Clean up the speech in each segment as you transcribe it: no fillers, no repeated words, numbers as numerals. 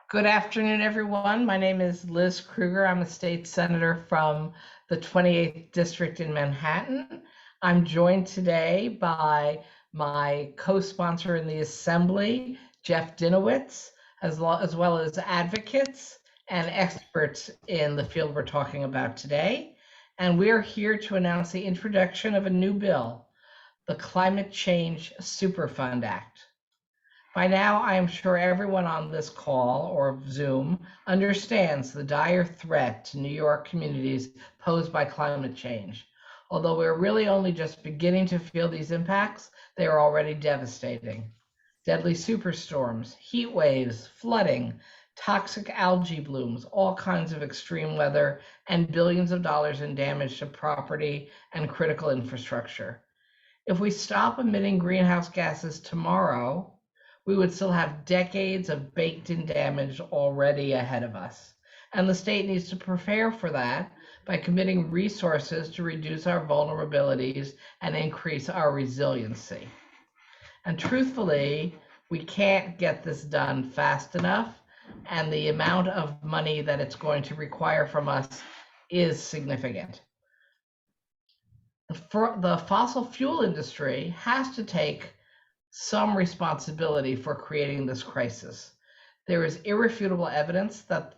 Good afternoon, everyone. My name is Liz Krueger. I'm a state senator from the 28th District in Manhattan. I'm joined today by my co-sponsor in the Assembly, Jeff Dinowitz, as well as advocates and experts in the field we're talking about today. And we're here to announce the introduction of a new bill, the Climate Change Superfund Act. By now, I am sure everyone on this call or Zoom understands the dire threat to New York communities posed by climate change. Although we're really only just beginning to feel these impacts, they are already devastating. Deadly superstorms, heat waves, flooding, toxic algae blooms, all kinds of extreme weather, and billions of dollars in damage to property and critical infrastructure. If we stop emitting greenhouse gases tomorrow, we would still have decades of baked-in damage already ahead of us. And the state needs to prepare for that by committing resources to reduce our vulnerabilities and increase our resiliency. And truthfully, we can't get this done fast enough, and the amount of money that it's going to require from us is significant. The fossil fuel industry has to take some responsibility for creating this crisis. There is irrefutable evidence that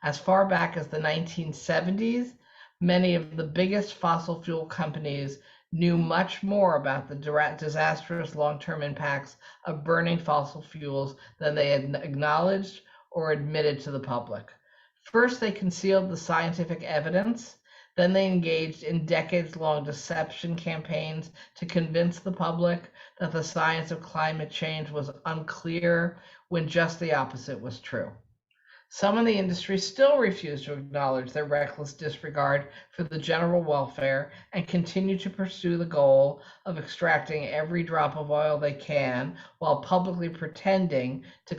as far back as the 1970s, many of the biggest fossil fuel companies knew much more about the disastrous long-term impacts of burning fossil fuels than they had acknowledged or admitted to the public. First, they concealed the scientific evidence. Then they engaged in decades-long deception campaigns to convince the public that the science of climate change was unclear when just the opposite was true. Some in the industry still refuse to acknowledge their reckless disregard for the general welfare and continue to pursue the goal of extracting every drop of oil they can while publicly pretending to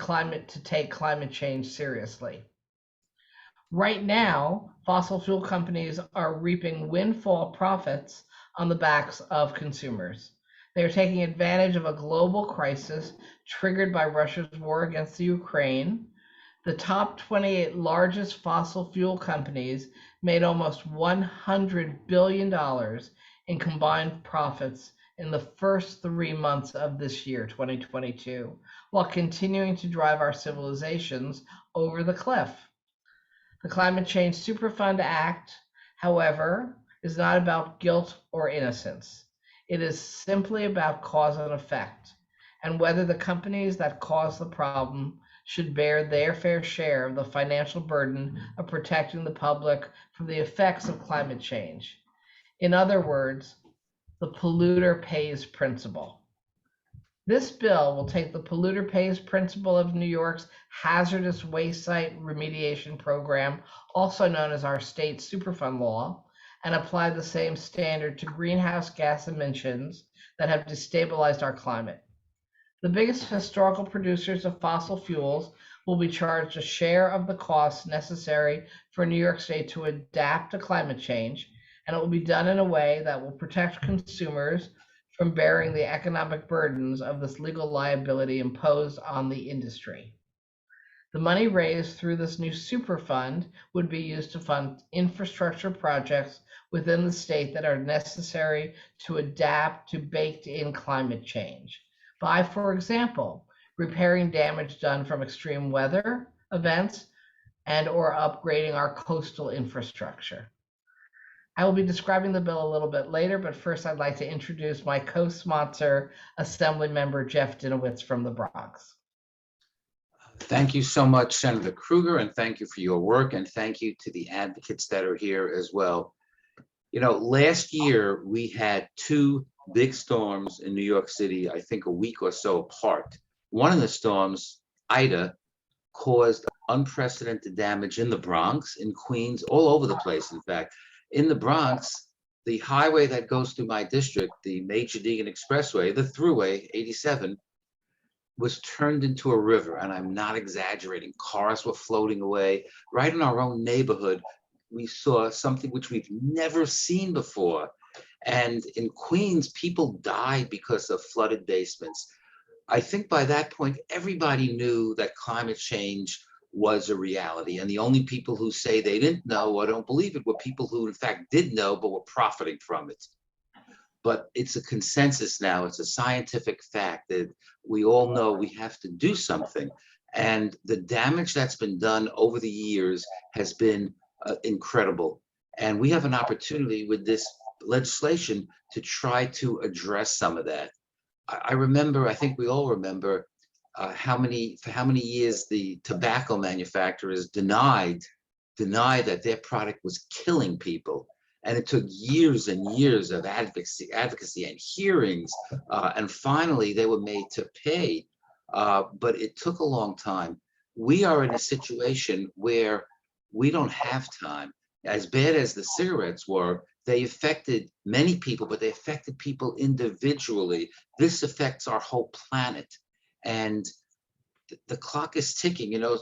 take climate change seriously. Right now, fossil fuel companies are reaping windfall profits on the backs of consumers. They are taking advantage of a global crisis triggered by Russia's war against the Ukraine. The top 28 largest fossil fuel companies made almost $100 billion in combined profits in the first 3 months of this year, 2022, while continuing to drive our civilizations over the cliff. The Climate Change Superfund Act, however, is not about guilt or innocence. It is simply about cause and effect, and whether the companies that cause the problem should bear their fair share of the financial burden of protecting the public from the effects of climate change. In other words, the polluter pays principle. This bill will take the polluter pays principle of New York's hazardous waste site remediation program, also known as our state Superfund law, and apply the same standard to greenhouse gas emissions that have destabilized our climate. The biggest historical producers of fossil fuels will be charged a share of the costs necessary for New York State to adapt to climate change, and it will be done in a way that will protect consumers from bearing the economic burdens of this legal liability imposed on the industry. The money raised through this new Superfund would be used to fund infrastructure projects within the state that are necessary to adapt to baked-in climate change by, for example, repairing damage done from extreme weather events and or upgrading our coastal infrastructure. I will be describing the bill a little bit later, but first I'd like to introduce my co-sponsor, Assemblymember Jeff Dinowitz from the Bronx. Thank you so much, Senator Krueger, and thank you for your work, and thank you to the advocates that are here as well. You know, last year we had two big storms in New York City, I think a week or so apart. One of the storms, Ida, caused unprecedented damage in the Bronx, in Queens, all over the place, in fact. In the Bronx, the highway that goes through my district, the Major Deegan Expressway, the Thruway 87, was turned into a river, and I'm not exaggerating. Cars were floating away. Right in our own neighborhood, we saw something which we've never seen before. And in Queens, people died because of flooded basements. I think by that point, everybody knew that climate change was a reality. And the only people who say they didn't know or don't believe it were people who in fact did know but were profiting from it. But it's a consensus now, it's a scientific fact that we all know we have to do something. And the damage that's been done over the years has been incredible. And we have an opportunity with this legislation to try to address some of that. I remember, I think we all remember for how many years the tobacco manufacturers denied that their product was killing people. And it took years and years of advocacy and hearings, and finally they were made to pay. But it took a long time. We are in a situation where we don't have time. As bad as the cigarettes were, they affected many people, but they affected people individually. This affects our whole planet. And the clock is ticking. You know,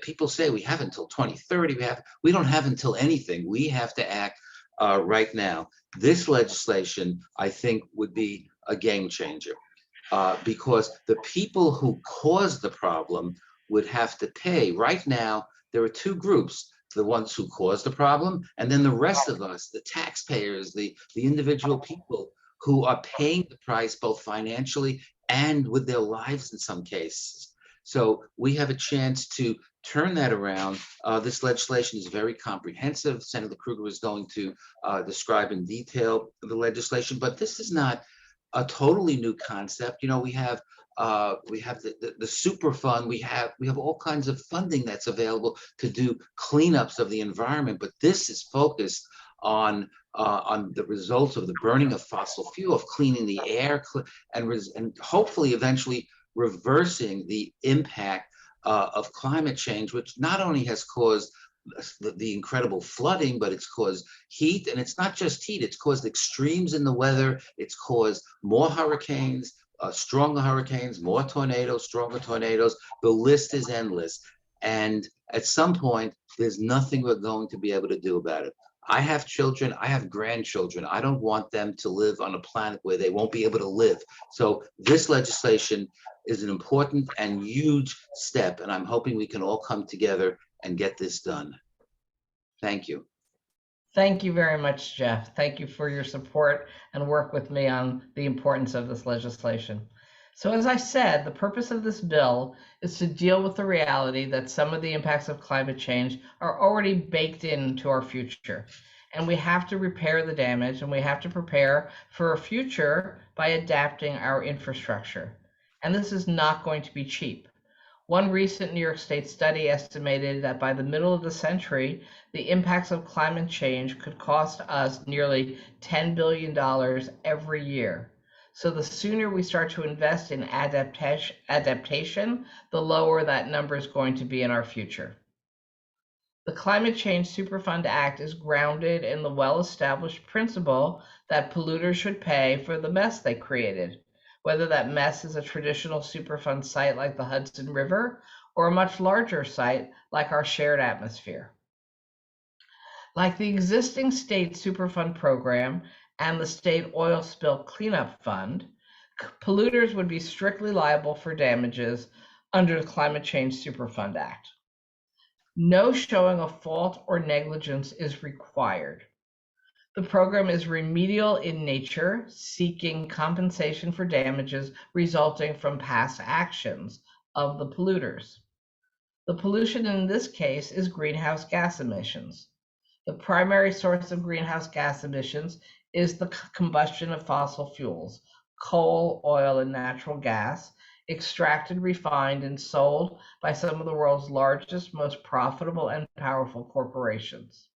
people say we have until 2030. We don't have until anything. We have to act right now. This legislation, I think, would be a game changer because the people who caused the problem would have to pay. Right now, there are two groups: the ones who caused the problem, and then the rest of us, the taxpayers, the individual people who are paying the price both financially and with their lives in some cases. So we have a chance to turn that around. This legislation is very comprehensive. Senator Krueger is going to describe in detail the legislation, but this is not a totally new concept. You know, we have the Superfund. We have all kinds of funding that's available to do cleanups of the environment, but this is focused on the results of the burning of fossil fuel, of cleaning the air, and hopefully eventually reversing the impact of climate change, which not only has caused the incredible flooding, but it's caused heat. And it's not just heat, it's caused extremes in the weather. It's caused more hurricanes, stronger hurricanes, more tornadoes, stronger tornadoes. The list is endless. And at some point, there's nothing we're going to be able to do about it. I have children, I have grandchildren. I don't want them to live on a planet where they won't be able to live. So this legislation is an important and huge step, and I'm hoping we can all come together and get this done. Thank you. Thank you very much, Jeff. Thank you for your support and work with me on the importance of this legislation. So as I said, the purpose of this bill is to deal with the reality that some of the impacts of climate change are already baked into our future. And we have to repair the damage, and we have to prepare for a future by adapting our infrastructure. And this is not going to be cheap. One recent New York State study estimated that by the middle of the century, the impacts of climate change could cost us nearly $10 billion every year. So the sooner we start to invest in adaptation, the lower that number is going to be in our future. The Climate Change Superfund Act is grounded in the well-established principle that polluters should pay for the mess they created, whether that mess is a traditional Superfund site like the Hudson River or a much larger site like our shared atmosphere. Like the existing state Superfund program and the State Oil Spill Cleanup Fund, polluters would be strictly liable for damages under the Climate Change Superfund Act. No showing of fault or negligence is required. The program is remedial in nature, seeking compensation for damages resulting from past actions of the polluters. The pollution in this case is greenhouse gas emissions. The primary source of greenhouse gas emissions is the combustion of fossil fuels, coal, oil, and natural gas, extracted, refined, and sold by some of the world's largest, most profitable, and powerful corporations.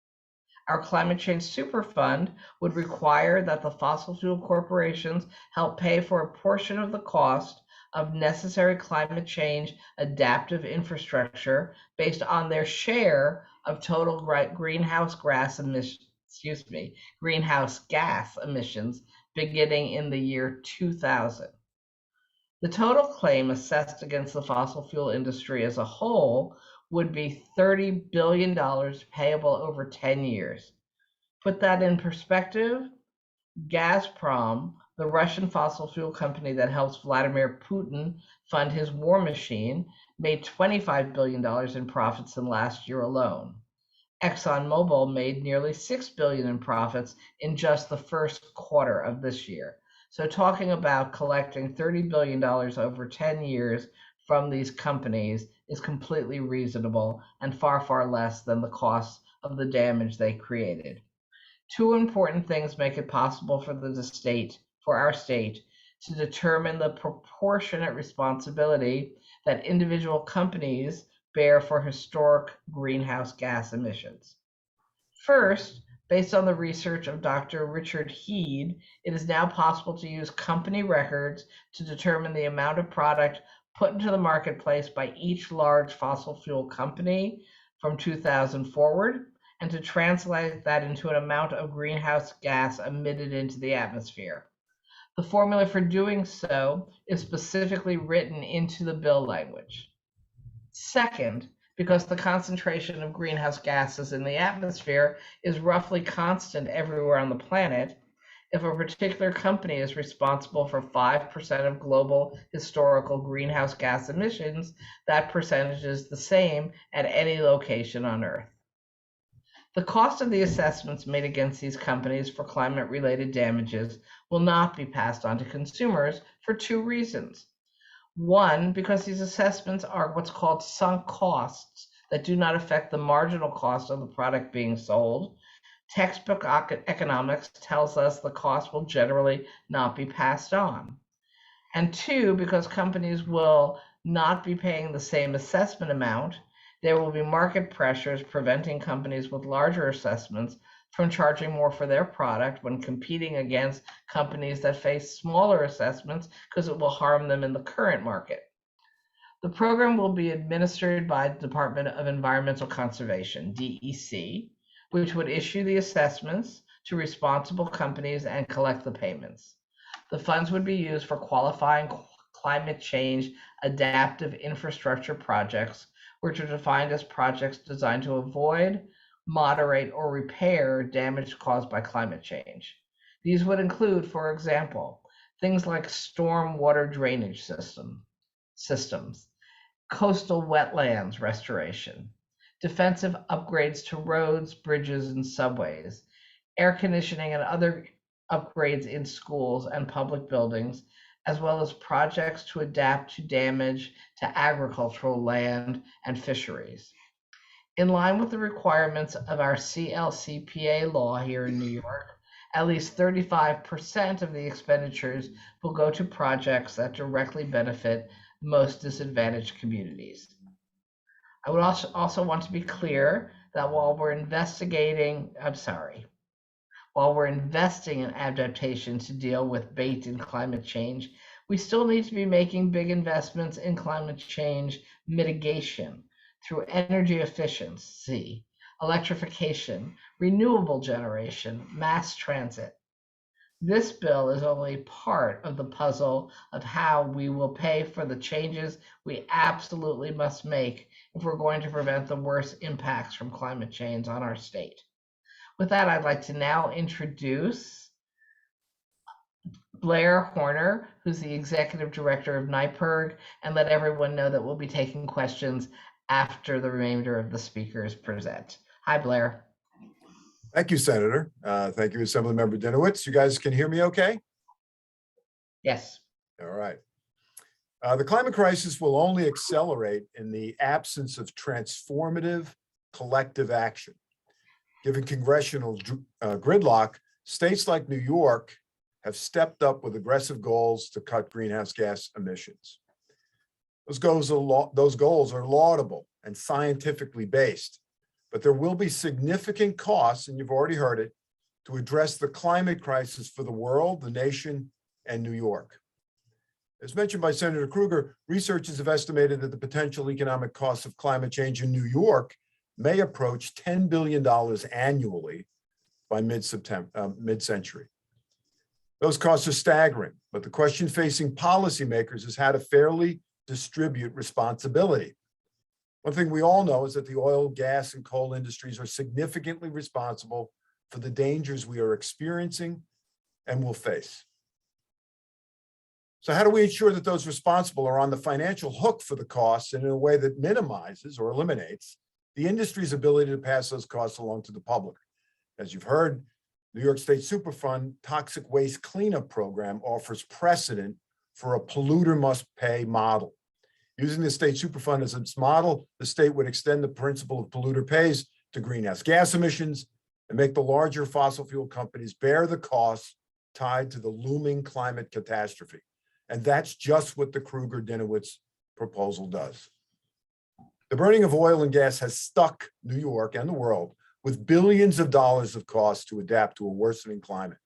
Our Climate Change Superfund would require that the fossil fuel corporations help pay for a portion of the cost of necessary climate change adaptive infrastructure based on their share of total greenhouse gas emissions beginning in the year 2000. The total claim assessed against the fossil fuel industry as a whole would be $30 billion payable over 10 years. Put that in perspective, Gazprom, the Russian fossil fuel company that helps Vladimir Putin fund his war machine, made $25 billion in profits in last year alone. ExxonMobil made nearly $6 billion in profits in just the first quarter of this year. So talking about collecting $30 billion over 10 years from these companies is completely reasonable and far, far less than the cost of the damage they created. Two important things make it possible for our state to determine the proportionate responsibility that individual companies bear for historic greenhouse gas emissions. First, based on the research of Dr. Richard Heed, it is now possible to use company records to determine the amount of product put into the marketplace by each large fossil fuel company from 2000 forward, and to translate that into an amount of greenhouse gas emitted into the atmosphere. The formula for doing so is specifically written into the bill language. Second, because the concentration of greenhouse gases in the atmosphere is roughly constant everywhere on the planet, if a particular company is responsible for 5% of global historical greenhouse gas emissions, that percentage is the same at any location on Earth. The cost of the assessments made against these companies for climate-related damages will not be passed on to consumers for two reasons. One, because these assessments are what's called sunk costs that do not affect the marginal cost of the product being sold. Textbook economics tells us the cost will generally not be passed on. And two, because companies will not be paying the same assessment amount, there will be market pressures preventing companies with larger assessments from charging more for their product when competing against companies that face smaller assessments because it will harm them in the current market. The program will be administered by the Department of Environmental Conservation, DEC, which would issue the assessments to responsible companies and collect the payments. The funds would be used for qualifying climate change adaptive infrastructure projects, which are defined as projects designed to avoid, moderate, or repair damage caused by climate change. These would include, for example, things like storm water drainage systems, coastal wetlands restoration, defensive upgrades to roads, bridges, and subways, air conditioning and other upgrades in schools and public buildings, as well as projects to adapt to damage to agricultural land and fisheries. In line with the requirements of our CLCPA law here in New York, at least 35% of the expenditures will go to projects that directly benefit most disadvantaged communities. I would also want to be clear that while we're investing in adaptation to deal with bait in climate change, we still need to be making big investments in climate change mitigation through energy efficiency, electrification, renewable generation, mass transit. This bill is only part of the puzzle of how we will pay for the changes we absolutely must make if we're going to prevent the worst impacts from climate change on our state. With that, I'd like to now introduce Blair Horner, who's the Executive Director of NYPIRG, and let everyone know that we'll be taking questions after the remainder of the speakers present. Hi, Blair. Thank you, Senator. Thank you, Assemblymember Dinowitz. You guys can hear me okay? Yes. All right. The climate crisis will only accelerate in the absence of transformative collective action. Given congressional gridlock, states like New York have stepped up with aggressive goals to cut greenhouse gas emissions. Those goals are laudable and scientifically based, but there will be significant costs, and you've already heard it, to address the climate crisis for the world, the nation, and New York. As mentioned by Senator Krueger, researchers have estimated that the potential economic costs of climate change in New York may approach $10 billion annually by mid-century. Those costs are staggering, but the question facing policymakers is how to fairly distribute responsibility. One thing we all know is that the oil, gas, and coal industries are significantly responsible for the dangers we are experiencing and will face. So how do we ensure that those responsible are on the financial hook for the costs and in a way that minimizes or eliminates the industry's ability to pass those costs along to the public? As you've heard, New York State Superfund Toxic Waste Cleanup Program offers precedent for a polluter must pay model. Using the state Superfund as its model, the state would extend the principle of polluter pays to greenhouse gas emissions and make the larger fossil fuel companies bear the costs tied to the looming climate catastrophe. And that's just what the Krueger-Dinowitz proposal does. The burning of oil and gas has stuck New York and the world with billions of dollars of costs to adapt to a worsening climate.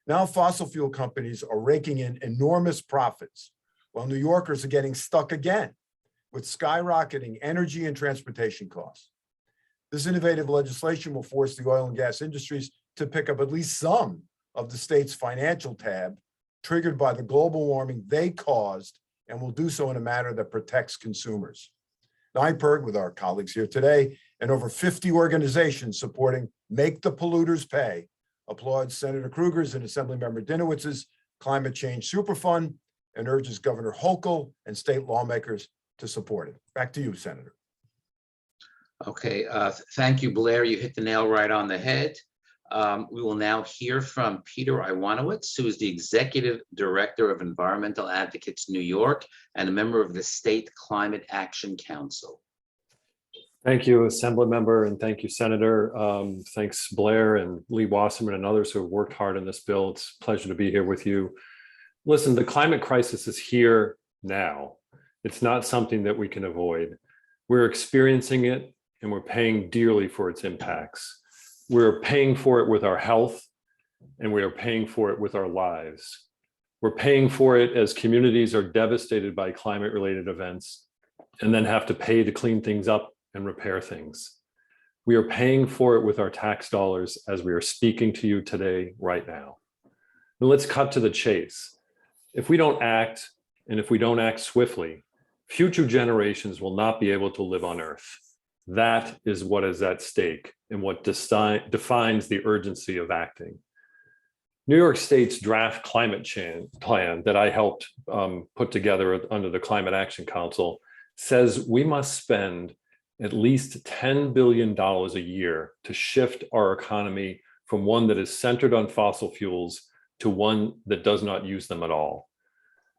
Now fossil fuel companies are raking in enormous profits, while New Yorkers are getting stuck again with skyrocketing energy and transportation costs. This innovative legislation will force the oil and gas industries to pick up at least some of the state's financial tab triggered by the global warming they caused, and will do so in a manner that protects consumers. NYPIRG, with our colleagues here today, and over 50 organizations supporting Make the Polluters Pay, applauds Senator Krueger's and Assemblymember Dinowitz's Climate Change Superfund and urges Governor Hochul and state lawmakers to support it. Back to you, Senator. Okay, thank you, Blair. You hit the nail right on the head. We will now hear from Peter Iwanowitz, who is the Executive Director of Environmental Advocates New York and a member of the State Climate Action Council. Thank you, Assemblymember, and thank you, Senator. Thanks, Blair and Lee Wasserman and others who have worked hard on this bill. It's a pleasure to be here with you. Listen, the climate crisis is here now. It's not something that we can avoid. We're experiencing it, and we're paying dearly for its impacts. We're paying for it with our health, and we are paying for it with our lives. We're paying for it as communities are devastated by climate-related events and then have to pay to clean things up and repair things. We are paying for it with our tax dollars as we are speaking to you today, right now. Now let's cut to the chase. If we don't act, and if we don't act swiftly, future generations will not be able to live on Earth. That is what is at stake and what defines the urgency of acting. New York State's draft climate change plan that I helped put together under the Climate Action Council says we must spend at least $10 billion a year to shift our economy from one that is centered on fossil fuels to one that does not use them at all.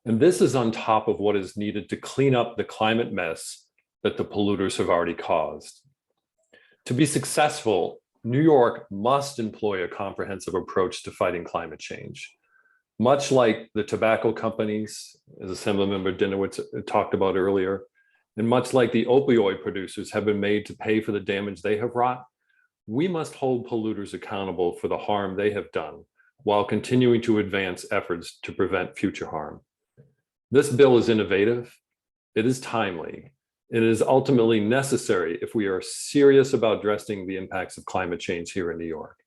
And this is on top of what is needed to clean up the climate mess that the polluters have already caused. To be successful, New York must employ a comprehensive approach to fighting climate change. Much like the tobacco companies, as Assemblymember Dinowitz talked about earlier, and much like the opioid producers have been made to pay for the damage they have wrought, we must hold polluters accountable for the harm they have done while continuing to advance efforts to prevent future harm. This bill is innovative, it is timely, it is ultimately necessary if we are serious about addressing the impacts of climate change here in New York.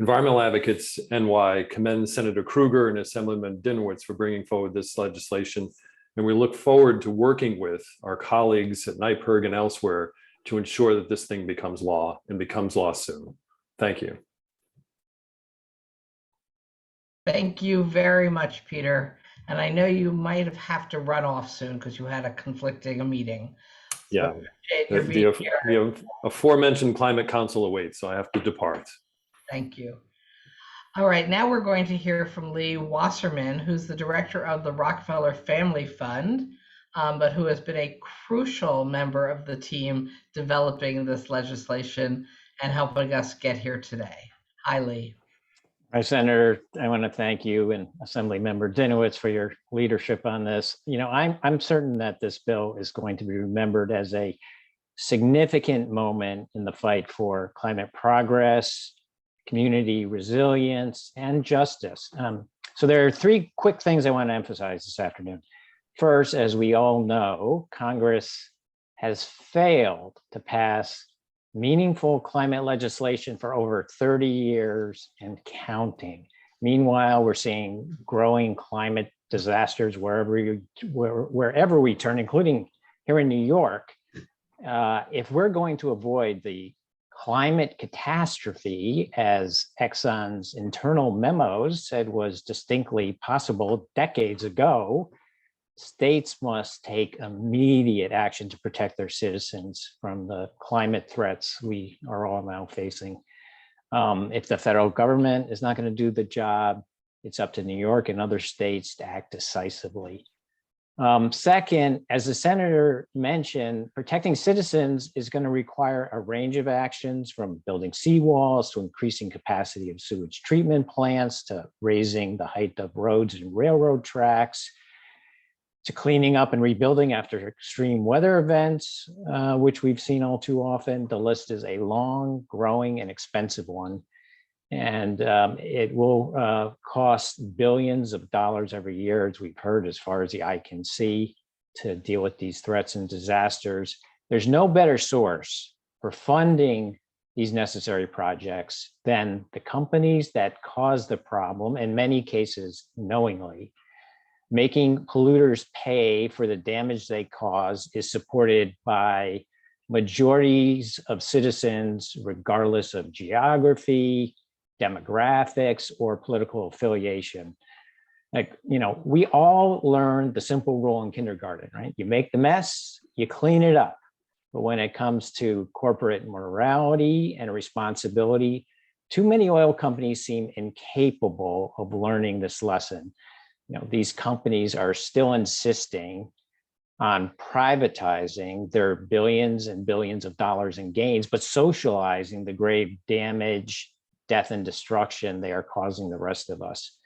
Environmental Advocates NY commends Senator Krueger and Assemblyman Dinowitz for bringing forward this legislation, and we look forward to working with our colleagues at NYPIRG and elsewhere to ensure that this thing becomes law and becomes law soon. Thank you. Thank you very much, Peter. And I know you might have to run off soon because you had a conflicting meeting. Yeah, the aforementioned Climate Council awaits, so I have to depart. Thank you. All right, now we're going to hear from Lee Wasserman, who's the director of the Rockefeller Family Fund, but who has been a crucial member of the team developing this legislation and helping us get here today. Hi, Lee. Hi, Senator. I want to thank you and Assemblymember Dinowitz for your leadership on this. You know, I'm certain that this bill is going to be remembered as a significant moment in the fight for climate progress, community resilience, and justice. So there are three quick things I want to emphasize this afternoon. First, as we all know, Congress has failed to pass meaningful climate legislation for over 30 years and counting. Meanwhile, we're seeing growing climate disasters wherever we turn, including here in New York. If we're going to avoid the climate catastrophe, as Exxon's internal memos said was distinctly possible decades ago, states must take immediate action to protect their citizens from the climate threats we are all now facing. If the federal government is not going to do the job, it's up to New York and other states to act decisively. Second, as the senator mentioned, protecting citizens is going to require a range of actions, from building seawalls to increasing capacity of sewage treatment plants to raising the height of roads and railroad tracks, to cleaning up and rebuilding after extreme weather events, which we've seen all too often. The list is a long, growing, and expensive one. And it will cost billions of dollars every year, as we've heard, as far as the eye can see, to deal with these threats and disasters. There's no better source for funding these necessary projects than the companies that cause the problem, in many cases knowingly. Making polluters pay for the damage they cause is supported by majorities of citizens, regardless of geography, demographics, or political affiliation. Like, you know, we all learned the simple rule in kindergarten, right? You make the mess, you clean it up. But when it comes to corporate morality and responsibility, too many oil companies seem incapable of learning this lesson. You know, these companies are still insisting on privatizing their billions and billions of dollars in gains, but socializing the grave damage, death, and destruction they are causing the rest of us.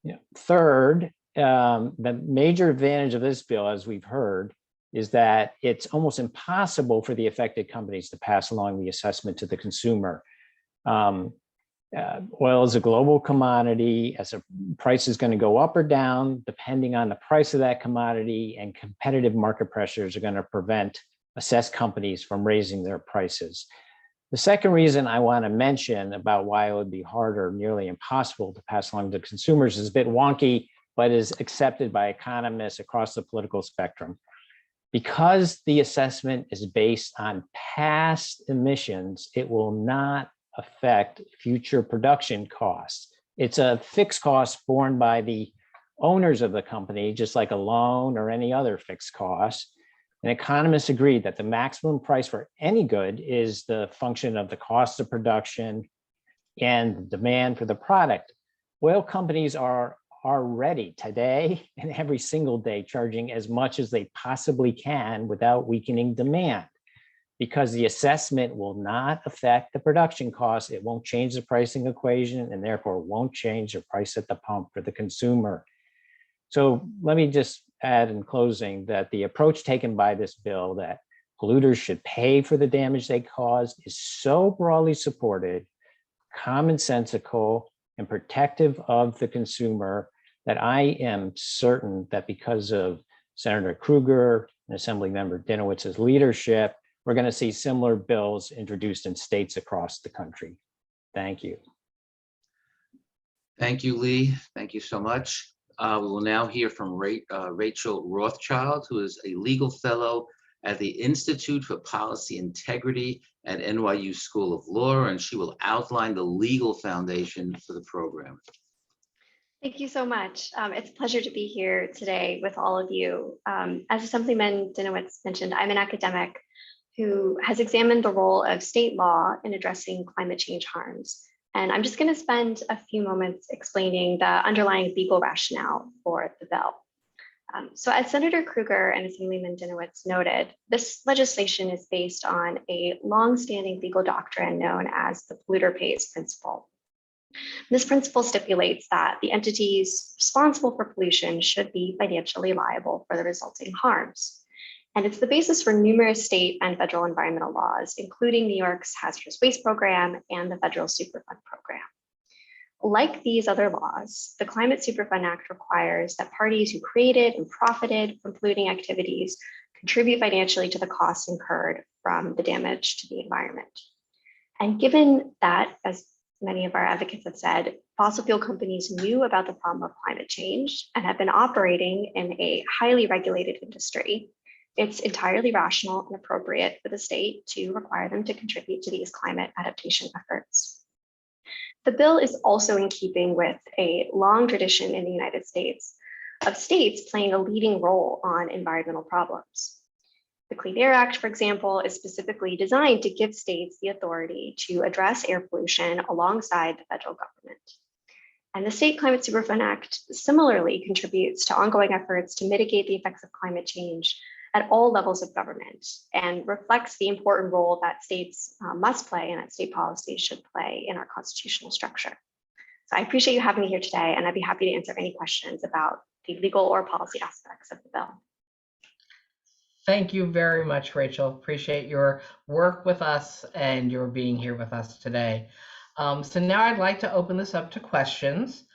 You know, third, the major advantage of this bill, as we've heard, is that it's almost impossible for the affected companies to pass along the assessment to the consumer. Oil is a global commodity. As a price is going to go up or down, depending on the price of that commodity, and competitive market pressures are going to prevent assessed companies from raising their prices. The second reason I want to mention about why it would be hard or nearly impossible to pass along to consumers is a bit wonky, but is accepted by economists across the political spectrum. Because the assessment is based on past emissions, it will not affect future production costs. It's a fixed cost borne by the owners of the company, just like a loan or any other fixed cost. And economists agree that the maximum price for any good is the function of the cost of production and the demand for the product. Oil companies are already today and every single day charging as much as they possibly can without weakening demand. Because the assessment will not affect the production costs, it won't change the pricing equation, and therefore won't change the price at the pump for the consumer. So let me just add in closing that the approach taken by this bill, that polluters should pay for the damage they cause, is so broadly supported, commonsensical, and protective of the consumer that I am certain that because of Senator Krueger and Assemblymember Dinowitz's leadership, we're going to see similar bills introduced in states across the country. Thank you. Thank you, Lee. Thank you so much. We will now hear from Rachel Rothschild, who is a legal fellow at the Institute for Policy Integrity at NYU School of Law, and she will outline the legal foundation for the program. Thank you so much. It's a pleasure to be here today with all of you. As Assemblyman Dinowitz mentioned, I'm an academic who has examined the role of state law in addressing climate change harms. And I'm just going to spend a few moments explaining the underlying legal rationale for the bill. So as Senator Krueger and Assemblyman Dinowitz noted, this legislation is based on a long-standing legal doctrine known as the polluter pays principle. This principle stipulates that the entities responsible for pollution should be financially liable for the resulting harms. And it's the basis for numerous state and federal environmental laws, including New York's hazardous waste program and the federal Superfund program. Like these other laws, the Climate Superfund Act requires that parties who created and profited from polluting activities contribute financially to the costs incurred from the damage to the environment. And given that, as many of our advocates have said, fossil fuel companies knew about the problem of climate change and have been operating in a highly regulated industry, It's entirely rational and appropriate for the state to require them to contribute to these climate adaptation efforts. The bill is also in keeping with a long tradition in the United States of states playing a leading role on environmental problems. The Clean Air Act, for example, is specifically designed to give states the authority to address air pollution alongside the federal government. And the State Climate Superfund Act similarly contributes to ongoing efforts to mitigate the effects of climate change at all levels of government and reflects the important role that states must play and that state policy should play in our constitutional structure. So I appreciate you having me here today, and I'd be happy to answer any questions about the legal or policy aspects of the bill. Thank you very much, Rachel. Appreciate your work with us and your being here with us today. So now I'd like to open this up to questions.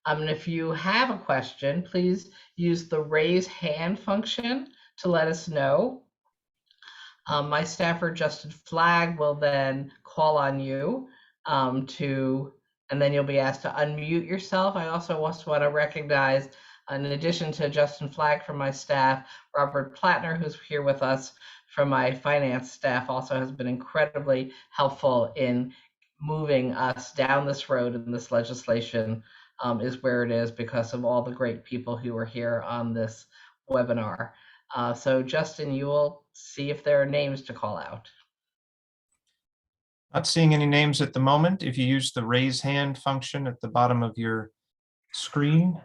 And if you have a question, please use the raise hand function to let us know. My staffer, Justin Flagg, will then call on you and then you'll be asked to unmute yourself. I also want to recognize, in addition to Justin Flagg from my staff, Robert Plattner, who's here with us from my finance staff, also has been incredibly helpful in moving us down this road, and this legislation is where it is because of all the great people who are here on this webinar. So Justin, you will see if there are names to call out. Not seeing any names at the moment. If you use the raise hand function at the bottom of your screen.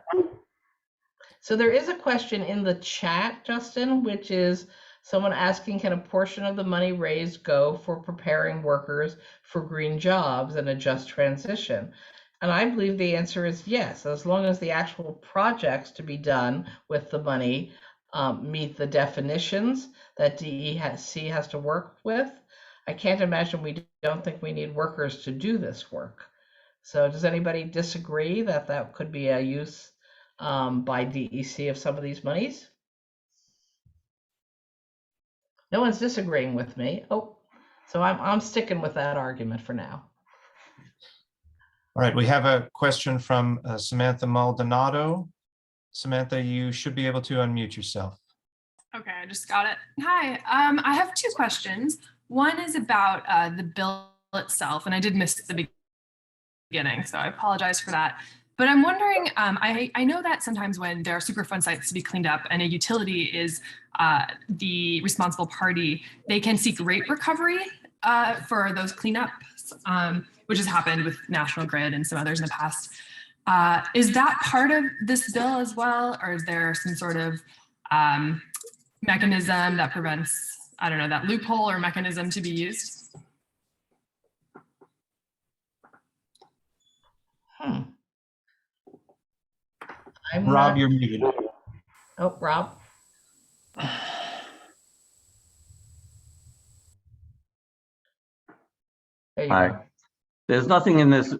So there is a question in the chat, Justin, which is someone asking, can a portion of the money raised go for preparing workers for green jobs and a just transition? And I believe the answer is yes, as long as the actual projects to be done with the money meet the definitions that DEC has to work with. I can't imagine we don't think we need workers to do this work. So does anybody disagree that that could be a use by DEC of some of these monies? No one's disagreeing with me. Oh, so I'm sticking with that argument for now. All right, we have a question from Samantha Maldonado. Samantha, you should be able to unmute yourself. Okay, I just got it. Hi, I have two questions. One is about the bill itself, and I did miss the beginning, so I apologize for that. But I'm wondering, I know that sometimes when there are Superfund sites to be cleaned up and a utility is the responsible party, they can seek rate recovery for those cleanups, which has happened with National Grid and some others in the past. Is that part of this bill as well, or is there some sort of mechanism that prevents, I don't know, that loophole or mechanism to be used? Rob, you're muted. Oh, Rob. There you go. There's nothing in this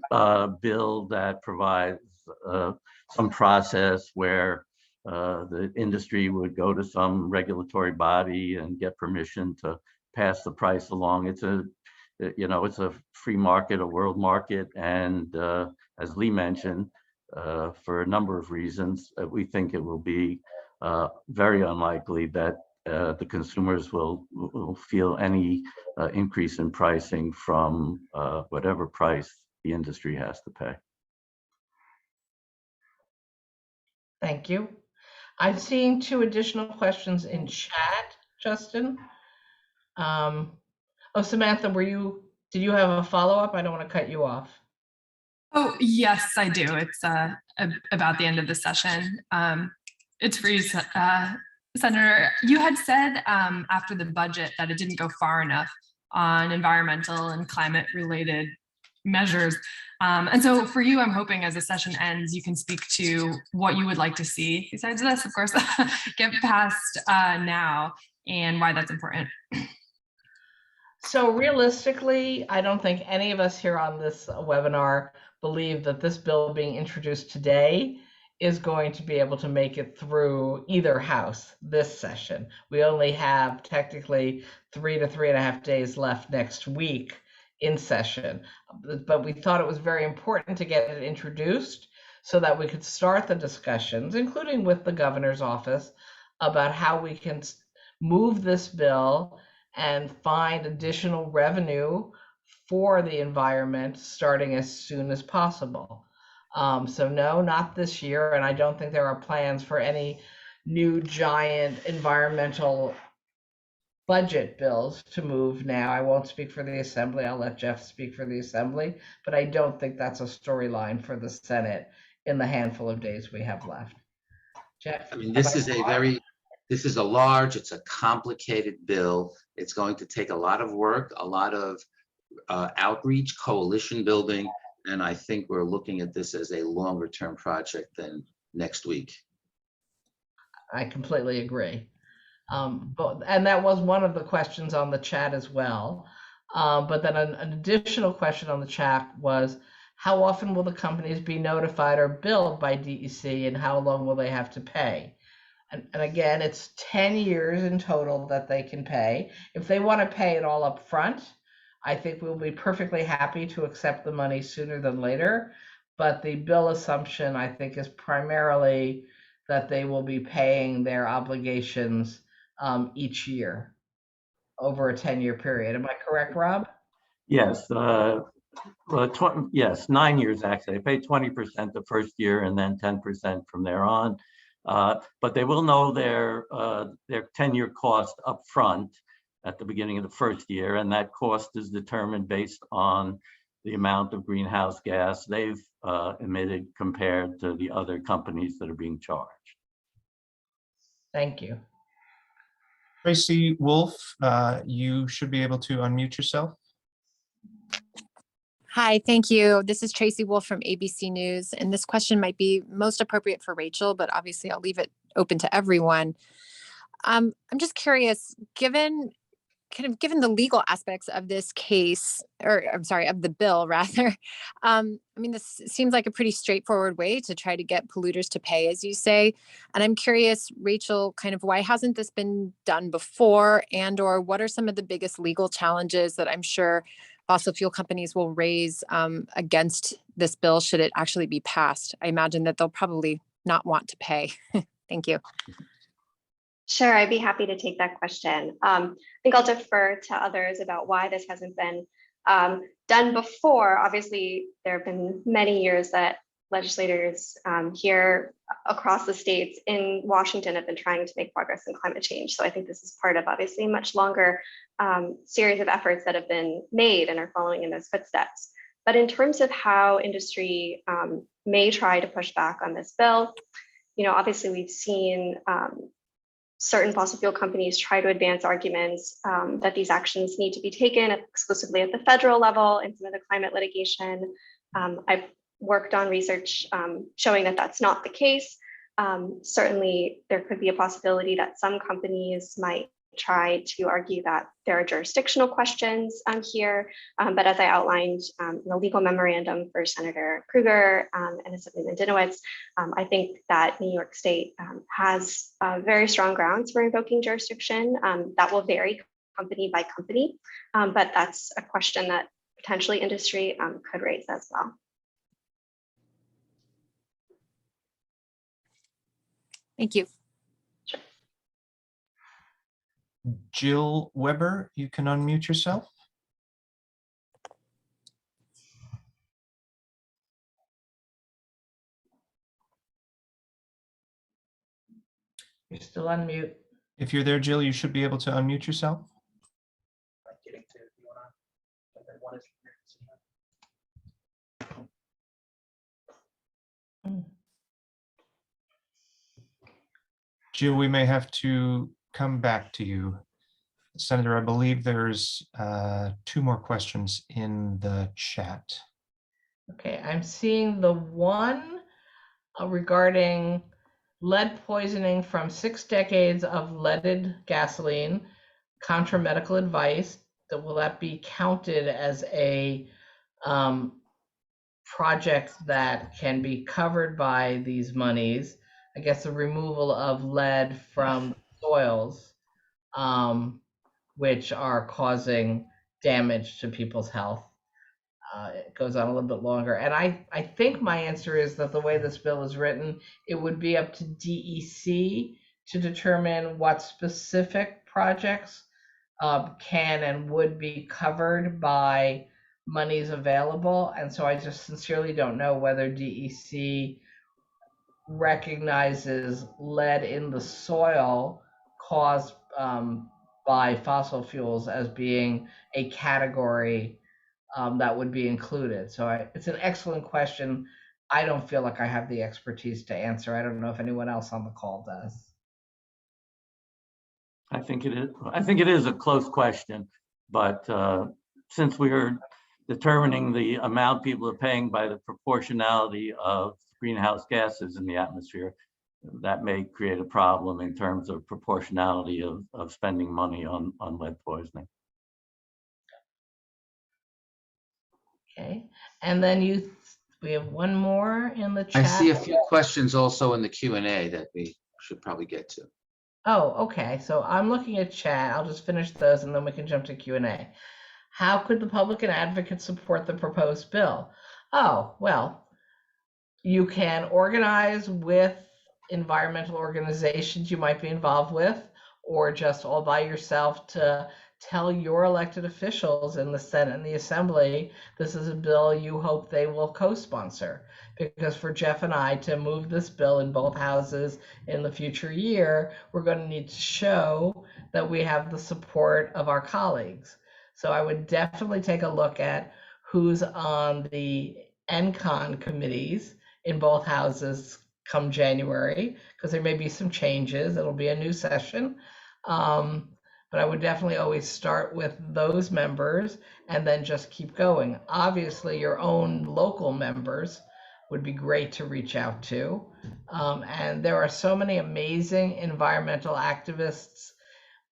bill that provides some process where the industry would go to some regulatory body and get permission to pass the price along. It's a, it's a free market, a world market, and as Lee mentioned, for a number of reasons, we think it will be very unlikely that the consumers will feel any increase in pricing from whatever price the industry has to pay. Thank you. I'm seeing two additional questions in chat, Justin. Oh, Samantha, did you have a follow-up? I don't want to cut you off. Oh, yes, I do. It's about the end of the session. It's for you, Senator. You had said after the budget that it didn't go far enough on environmental and climate related measures. And so for you, I'm hoping as the session ends, you can speak to what you would like to see, besides this, of course, get passed now and why that's important. So realistically, I don't think any of us here on this webinar believe that this bill being introduced today is going to be able to make it through either house this session. We only have technically 3 to 3.5 days left next week in session, but we thought it was very important to get it introduced so that we could start the discussions, including with the governor's office, about how we can move this bill and find additional revenue for the environment starting as soon as possible. So no, not this year, and I don't think there are plans for any new giant environmental budget bills to move now. I won't speak for the Assembly. I'll let Jeff speak for the Assembly, but I don't think that's a storyline for the Senate in the handful of days we have left. Jeff? I mean, this is a large, it's a complicated bill. It's going to take a lot of work, a lot of outreach, coalition building, and I think we're looking at this as a longer term project than next week. I completely agree. And that was one of the questions on the chat as well. But then an additional question on the chat was, how often will the companies be notified or billed by DEC, and how long will they have to pay? And again, it's 10 years in total that they can pay. If they want to pay it all up front, I think we'll be perfectly happy to accept the money sooner than later. But the bill assumption, I think, is primarily that they will be paying their obligations each year over a 10-year period. Am I correct, Rob? Yes, yes, 9 years actually. They pay 20% the first year and then 10% from there on. But they will know their 10-year cost up front at the beginning of the first year, and that cost is determined based on the amount of greenhouse gas they've emitted compared to the other companies that are being charged. Thank you. Tracy Wolf, you should be able to unmute yourself. Hi, thank you. This is Tracy Wolf from ABC News, and this question might be most appropriate for Rachel, but obviously I'll leave it open to everyone. I'm just curious, given the legal aspects of this case, or I'm sorry, of the bill rather, I mean, this seems like a pretty straightforward way to try to get polluters to pay, as you say. And I'm curious, Rachel, kind of why hasn't this been done before, and or what are some of the biggest legal challenges that I'm sure fossil fuel companies will raise against this bill should it actually be passed? I imagine that they'll probably not want to pay. Thank you. Sure, I'd be happy to take that question. I think I'll defer to others about why this hasn't been done before. Obviously, there have been many years that legislators here across the states in Washington have been trying to make progress in climate change. So I think this is part of obviously a much longer series of efforts that have been made and are following in those footsteps. But in terms of how industry may try to push back on this bill, you know, obviously we've seen certain fossil fuel companies try to advance arguments that these actions need to be taken exclusively at the federal level in some of the climate litigation. I've worked on research showing that that's not the case. Certainly, there could be a possibility that some companies might try to argue that there are jurisdictional questions here. But as I outlined in the legal memorandum for Senator Krueger and Assemblyman Dinowitz, I think that New York State has very strong grounds for invoking jurisdiction. That will vary company by company, but that's a question that potentially industry could raise as well. Thank you. Jill Weber, you can unmute yourself. You're still on mute. If you're there, Jill, you should be able to unmute yourself. Jill, we may have to come back to you. Senator, I believe there's 2 more questions in the chat. Okay, I'm seeing the one regarding lead poisoning from 6 decades of leaded gasoline, contra medical advice. Will that be counted as a project that can be covered by these monies? I guess the removal of lead from soils, which are causing damage to people's health. It goes on a little bit longer. And I think my answer is that the way this bill is written, it would be up to DEC to determine what specific projects can and would be covered by monies available. And so I just sincerely don't know whether DEC recognizes lead in the soil caused by fossil fuels as being a category that would be included. So it's an excellent question. I don't feel like I have the expertise to answer. I don't know if anyone else on the call does. I think it is a close question, but since we are determining the amount people are paying by the proportionality of greenhouse gases in the atmosphere, that may create a problem in terms of proportionality of spending money on lead poisoning. Okay, and then we have one more in the chat. I see a few questions also in the Q&A that we should probably get to. Oh, okay. So I'm looking at chat. I'll just finish those and then we can jump to Q&A. How could the public and advocates support the proposed bill? Oh, well, you can organize with environmental organizations you might be involved with, or just all by yourself to tell your elected officials in the Senate and the Assembly, this is a bill you hope they will co-sponsor. Because for Jeff and I to move this bill in both houses in the future year, we're going to need to show that we have the support of our colleagues. So I would definitely take a look at who's on the NCON committees in both houses come January, because there may be some changes. It'll be a new session. But I would definitely always start with those members and then just keep going. Obviously, your own local members would be great to reach out to. And there are so many amazing environmental activists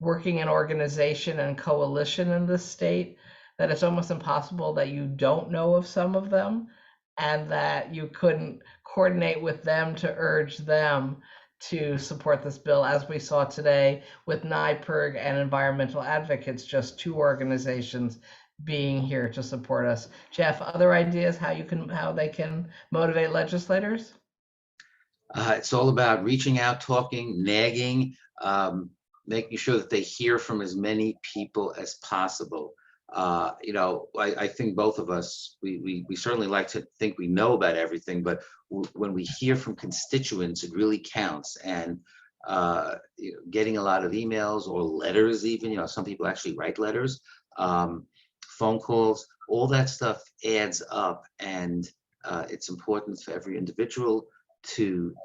working in organization and coalition in this state that it's almost impossible that you don't know of some of them and that you couldn't coordinate with them to urge them to support this bill, as we saw today with NYPIRG and environmental advocates, just two organizations being here to support us. Jeff, other ideas how they can motivate legislators? It's all about reaching out, talking, nagging, making sure that they hear from as many people as possible. I think both of us, we certainly like to think we know about everything, but when we hear from constituents, it really counts. And getting a lot of emails or letters, even, some people actually write letters, phone calls, all that stuff adds up. And it's important for every individual to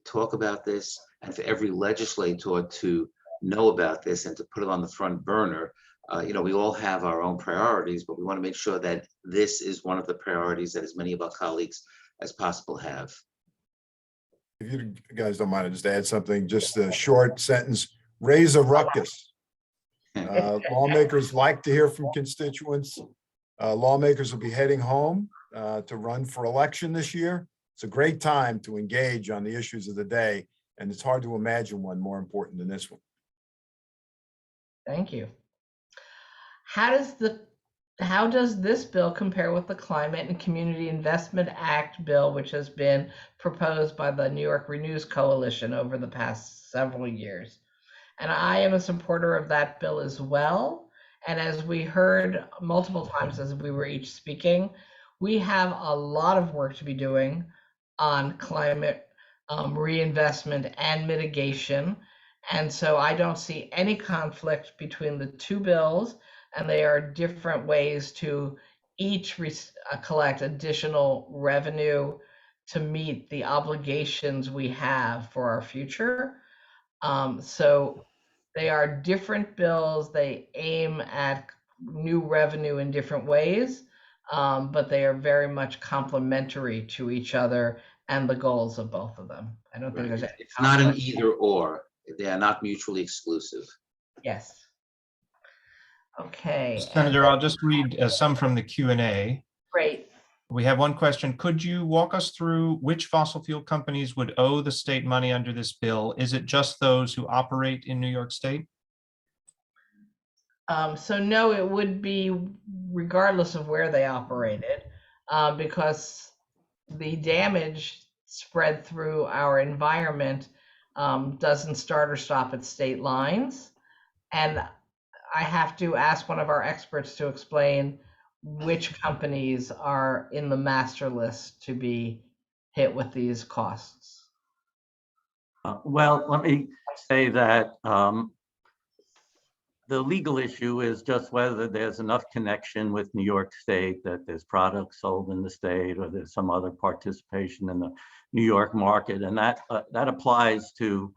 talk about this, and for every legislator to know about this and to put it on the front burner. We all have our own priorities, but we want to make sure that this is one of the priorities that as many of our colleagues as possible have. If you guys don't mind, I'll just add something, just a short sentence: raise a ruckus. Lawmakers like to hear from constituents. Lawmakers will be heading home to run for election this year. It's a great time to engage on the issues of the day, and it's hard to imagine one more important than this one. Thank you. How does this bill compare with the Climate and Community Investment Act bill, which has been proposed by the New York Renews Coalition over the past several years? And I am a supporter of that bill as well. And as we heard multiple times as we were each speaking, we have a lot of work to be doing on climate reinvestment and mitigation. And so I don't see any conflict between the two bills, and they are different ways to each collect additional revenue to meet the obligations we have for our future. So they are different bills. They aim at new revenue in different ways, but they are very much complementary to each other and the goals of both of them. I don't think there's any It's not an either or. They are not mutually exclusive. Yes. Okay. Senator, I'll just read some from the Q&A. Great. We have one question. Could you walk us through which fossil fuel companies would owe the state money under this bill? Is it just those who operate in New York State? So no, it would be regardless of where they operated, because the damage spread through our environment doesn't start or stop at state lines. And I have to ask one of our experts to explain which companies are in the master list to be hit with these costs. Well, let me say that the legal issue is just whether there's enough connection with New York State, that there's products sold in the state, or there's some other participation in the New York market. And that applies to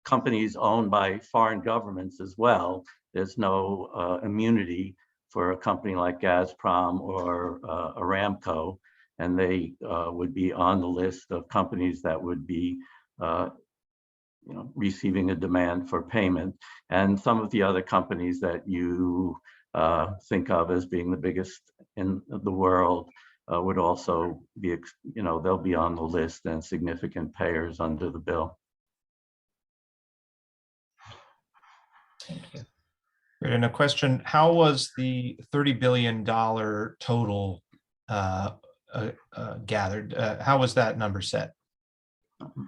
companies owned by foreign governments as well. There's no immunity for a company like Gazprom or Aramco, and they would be on the list of companies that would be receiving a demand for payment. And some of the other companies that you think of as being the biggest in the world would also be, they'll be on the list and significant payers under the bill. Thank you. Great. And a question, how was the $30 billion total gathered? How was that number set?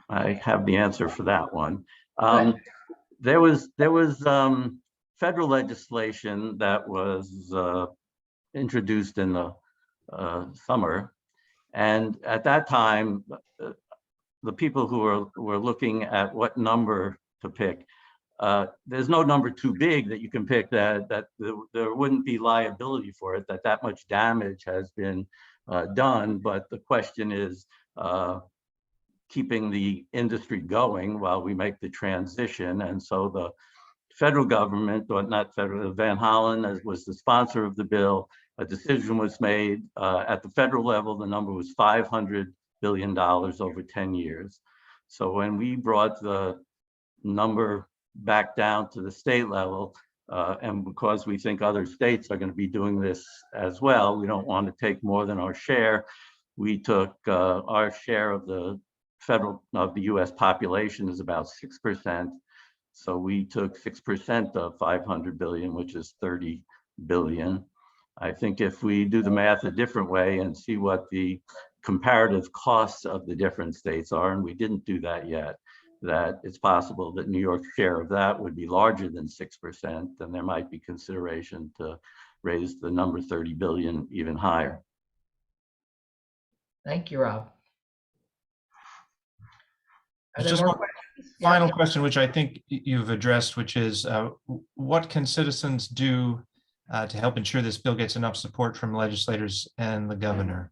I have the answer for that one. There was federal legislation that was introduced in the summer, and at that time, the people who were looking at what number to pick, there's no number too big that you can pick that there wouldn't be liability for it, that much damage has been done. But the question is keeping the industry going while we make the transition. And so the federal government, or not federal, Van Hollen was the sponsor of the bill. A decision was made at the federal level. The number was $500 billion over 10 years. So when we brought the number back down to the state level, and because we think other states are going to be doing this as well, we don't want to take more than our share. We took our share of the US population is about 6%. So we took 6% of 500 billion, which is 30 billion. I think if we do the math a different way and see what the comparative costs of the different states are, and we didn't do that yet, that it's possible that New York's share of that would be larger than 6%, then there might be consideration to raise the number 30 billion even higher. Thank you, Rob. Just one final question, which I think you've addressed, which is what can citizens do to help ensure this bill gets enough support from legislators and the governor?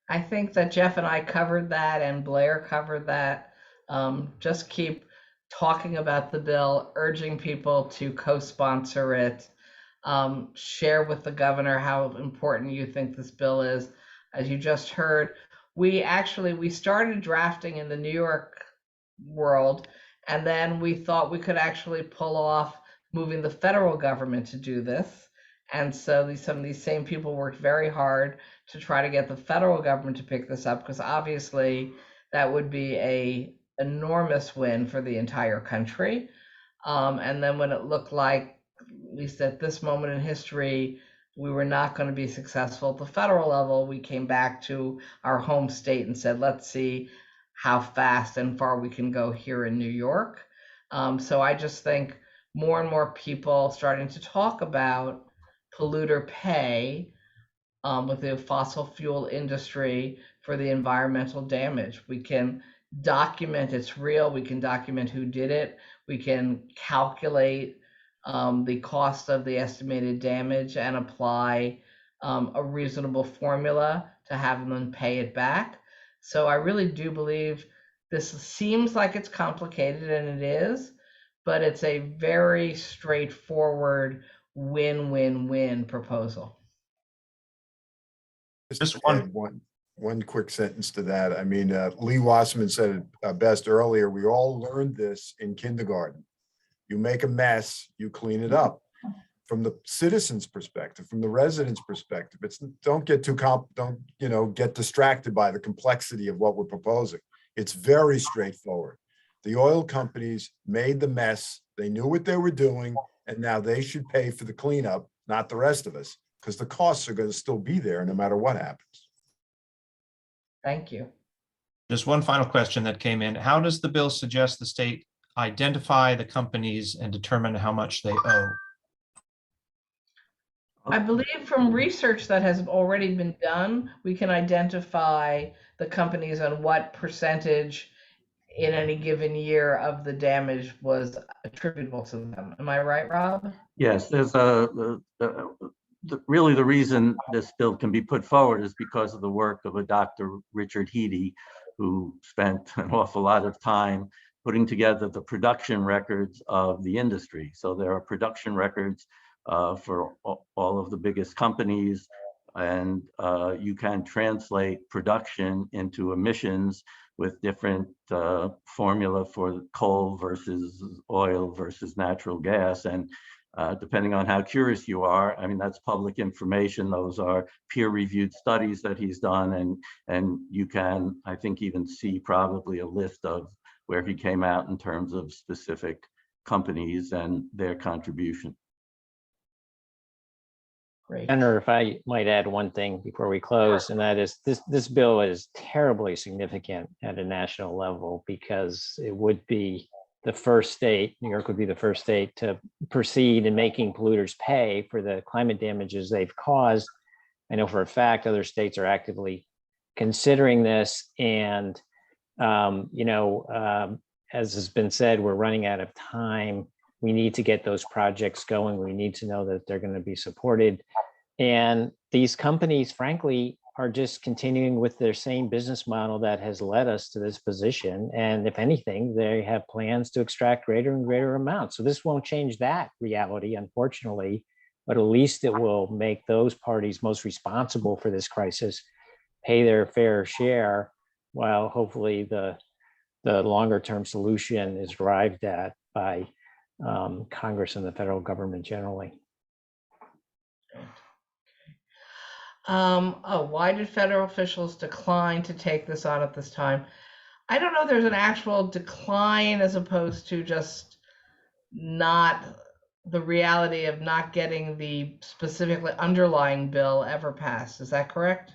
I think that Jeff and I covered that, and Blair covered that. Just keep talking about the bill, urging people to co-sponsor it, share with the governor how important you think this bill is. As you just heard, we started drafting in the New York world, and then we thought we could actually pull off moving the federal government to do this. And so some of these same people worked very hard to try to get the federal government to pick this up, because obviously that would be an enormous win for the entire country. And then when it looked like, at least at this moment in history, we were not going to be successful at the federal level, we came back to our home state and said, let's see how fast and far we can go here in New York. So I just think more and more people starting to talk about polluter pay with the fossil fuel industry for the environmental damage. We can document it's real. We can document who did it. We can calculate the cost of the estimated damage and apply a reasonable formula to have them pay it back. So I really do believe this seems like it's complicated, and it is, but it's a very straightforward win-win-win proposal. Just one quick sentence to that. I mean, Lee Wasserman said it best earlier. We all learned this in kindergarten. You make a mess, you clean it up. From the citizen's perspective, from the resident's perspective, don't get get distracted by the complexity of what we're proposing. It's very straightforward. The oil companies made the mess. They knew what they were doing, and now they should pay for the cleanup, not the rest of us, because the costs are going to still be there no matter what happens. Thank you. Just one final question that came in. How does the bill suggest the state identify the companies and determine how much they owe? I believe from research that has already been done, we can identify the companies on what percentage in any given year of the damage was attributable to them. Am I right, Rob? Yes, there's really the reason this bill can be put forward is because of the work of a Dr. Richard Heady, who spent an awful lot of time putting together the production records of the industry. So there are production records for all of the biggest companies, and you can translate production into emissions with different formula for coal versus oil versus natural gas. And depending on how curious you are, I mean, that's public information. Those are peer-reviewed studies that he's done. And you can, I think, even see probably a list of where he came out in terms of specific companies and their contribution. Great. Senator, if I might add one thing before we close, and that is this bill is terribly significant at a national level, because it would be the first state, New York would be the first state to proceed in making polluters pay for the climate damages they've caused. I know for a fact other states are actively considering this, and as has been said, we're running out of time. We need to get those projects going. We need to know that they're going to be supported. And these companies, frankly, are just continuing with their same business model that has led us to this position. And if anything, they have plans to extract greater and greater amounts. So this won't change that reality, unfortunately, but at least it will make those parties most responsible for this crisis pay their fair share, while hopefully the longer term solution is arrived at by Congress and the federal government generally. Why did federal officials decline to take this on at this time? I don't know if there's an actual decline as opposed to just not the reality of not getting the specifically underlying bill ever passed. Is that correct?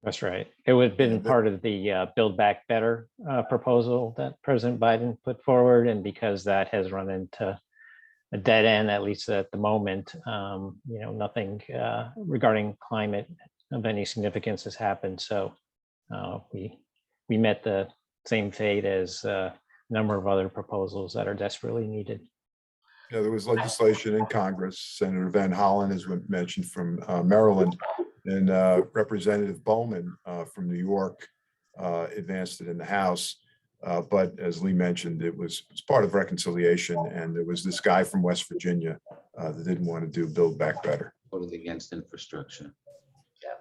That's right. It would have been part of the Build Back Better proposal that President Biden put forward. And because that has run into a dead end, at least at the moment, nothing regarding climate of any significance has happened. So we met the same fate as a number of other proposals that are desperately needed. Yeah, there was legislation in Congress. Senator Van Hollen, as mentioned, from Maryland, and Representative Bowman from New York advanced it in the House. But as Lee mentioned, it's part of reconciliation, and there was this guy from West Virginia that didn't want to do Build Back Better. Voted against infrastructure. Yep.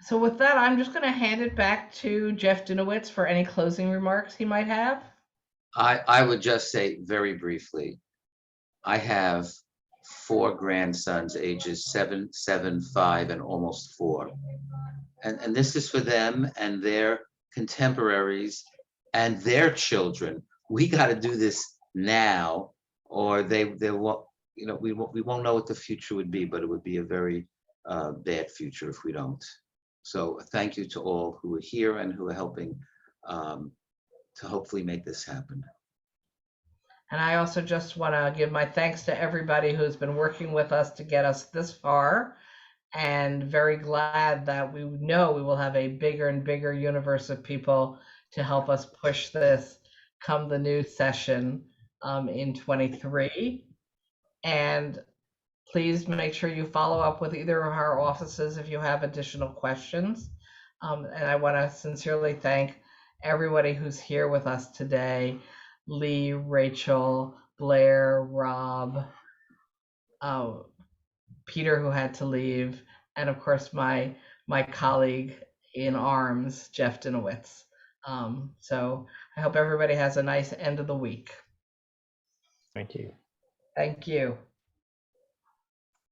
So with that, I'm just going to hand it back to Jeff Dinowitz for any closing remarks he might have. I would just say very briefly, I have 4 grandsons, ages 7, 7, 5, and almost 4. And this is for them and their contemporaries and their children. We got to do this now, or they won't, we won't know what the future would be, but it would be a very bad future if we don't. So thank you to all who are here and who are helping to hopefully make this happen. And I also just want to give my thanks to everybody who's been working with us to get us this far, and very glad that we know we will have a bigger and bigger universe of people to help us push this come the new session in 23. And please make sure you follow up with either of our offices if you have additional questions. And I want to sincerely thank everybody who's here with us today: Lee, Rachel, Blair, Rob, Peter, who had to leave, and of course my colleague in arms, Jeff Dinowitz. So I hope everybody has a nice end of the week. Thank you. Thank you.